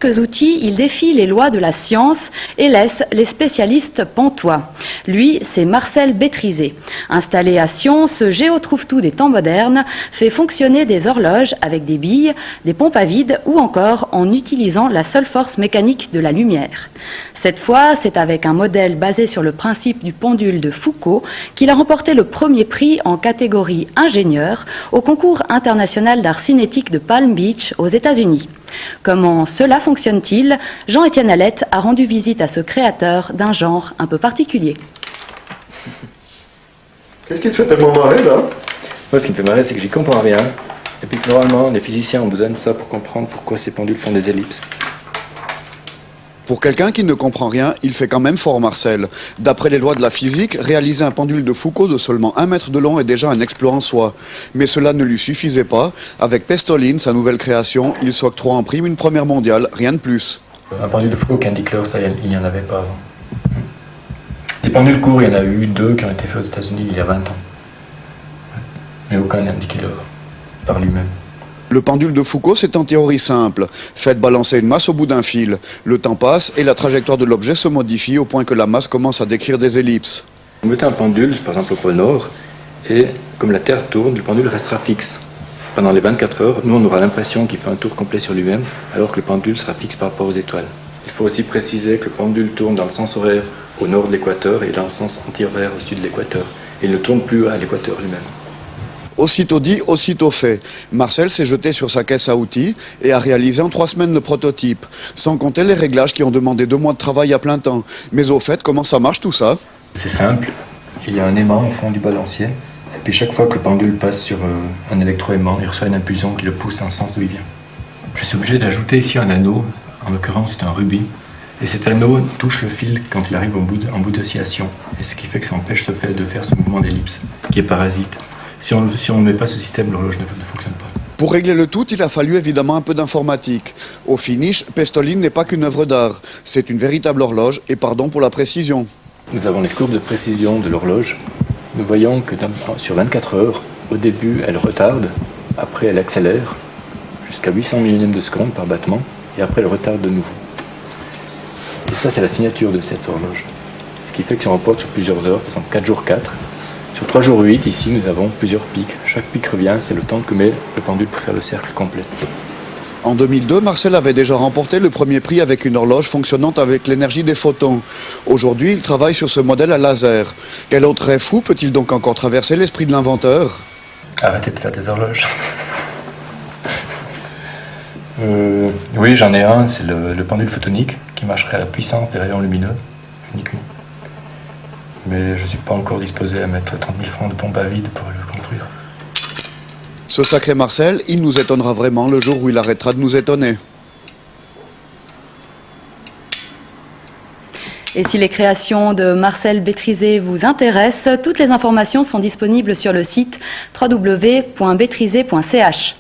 quelques outils, il défie les lois de la science et laisse les spécialistes pantois. Lui, c'est Marcel Bétrizé. Installé à Sion, ce géotrouve-tout des temps modernes fait fonctionner des horloges avec des billes, des pompes à vide ou encore en utilisant la seule force mécanique de la lumière. Cette fois, c'est avec un modèle basé sur le principe du pendule de Foucault qu'il a remporté le premier prix en catégorie ingénieur au concours international d'art cinétique de Palm Beach aux États-Unis. Comment cela fonctionne-t-il? Jean-Étienne Alette a rendu visite à ce créateur d'un genre un peu particulier. Qu'est-ce qui te fait tellement marrer là? Moi, ce qui me fait marrer, c'est que j'y comprends rien. Et puis que normalement, les physiciens ont besoin de ça pour comprendre pourquoi ces pendules font des ellipses. Pour quelqu'un qui ne comprend rien, il fait quand même fort Marcel. D'après les lois de la physique, réaliser un pendule de Foucault de seulement 1 mètre de long est déjà un exploit en soi. Mais cela ne lui suffisait pas. Avec Pestoline, sa nouvelle création, il s'octroie en prime une première mondiale, rien de plus. Un pendule de Foucault Candy Clover, ça, il n'y en avait pas avant. Des pendules courts, il y en a eu 2 qui ont été faits aux États-Unis il y a 20 ans. Mais aucun Candy Clover, par lui-même. Le pendule de Foucault, c'est en théorie simple. Faites balancer une masse au bout d'un fil. Le temps passe et la trajectoire de l'objet se modifie au point que la masse commence à décrire des ellipses. On met un pendule, par exemple au pôle Nord, et comme la Terre tourne, le pendule restera fixe. Pendant les 24 heures, nous on aura l'impression qu'il fait un tour complet sur lui-même, alors que le pendule sera fixe par rapport aux étoiles. Il faut aussi préciser que le pendule tourne dans le sens horaire au nord de l'équateur et dans le sens anti-horaire au sud de l'équateur. Il ne tourne plus à l'équateur lui-même. Aussitôt dit, aussitôt fait. Marcel s'est jeté sur sa caisse à outils et a réalisé en 3 semaines le prototype. Sans compter les réglages qui ont demandé 2 mois de travail à plein temps. Mais au fait, comment ça marche tout ça? C'est simple. Il y a un aimant au fond du balancier. Et puis chaque fois que le pendule passe sur un électroaimant, il reçoit une impulsion qui le pousse dans le sens d'où il vient. Je suis obligé d'ajouter ici un anneau. En l'occurrence, c'est un rubis. Et cet anneau touche le fil quand il arrive en bout d'oscillation. Et ce qui fait que ça empêche de faire ce mouvement d'ellipse, qui est parasite. Si on ne met pas ce système, l'horloge ne fonctionne pas. Pour régler le tout, il a fallu évidemment un peu d'informatique. Au finish, Pestoline n'est pas qu'une œuvre d'art. C'est une véritable horloge, et pardon pour la précision. Nous avons les courbes de précision de l'horloge. Nous voyons que sur 24 heures, au début, elle retarde, après elle accélère, jusqu'à 800 millionièmes de seconde par battement, et après elle retarde de nouveau. Et ça, c'est la signature de cette horloge. Ce qui fait que si on reporte sur plusieurs heures, par exemple 4 jours 4, sur 3 jours 8, ici, nous avons plusieurs pics. Chaque pic revient, c'est le temps que met le pendule pour faire le cercle complet. En 2002, Marcel avait déjà remporté le premier prix avec une horloge fonctionnant avec l'énergie des photons. Aujourd'hui, il travaille sur ce modèle à laser. Quel autre rêve fou peut-il donc encore traverser l'esprit de l'inventeur? Arrêtez de faire des horloges. Oui, j'en ai un, c'est le pendule photonique qui marcherait à la puissance des rayons lumineux, uniquement. Mais je ne suis pas encore disposé à mettre 30 000 francs de pompe à vide pour le construire. Ce sacré Marcel, il nous étonnera vraiment le jour où il arrêtera de nous étonner. Et si les créations de Marcel Bétrizé vous intéressent, toutes les informations sont disponibles sur le site www.bétrizé.ch.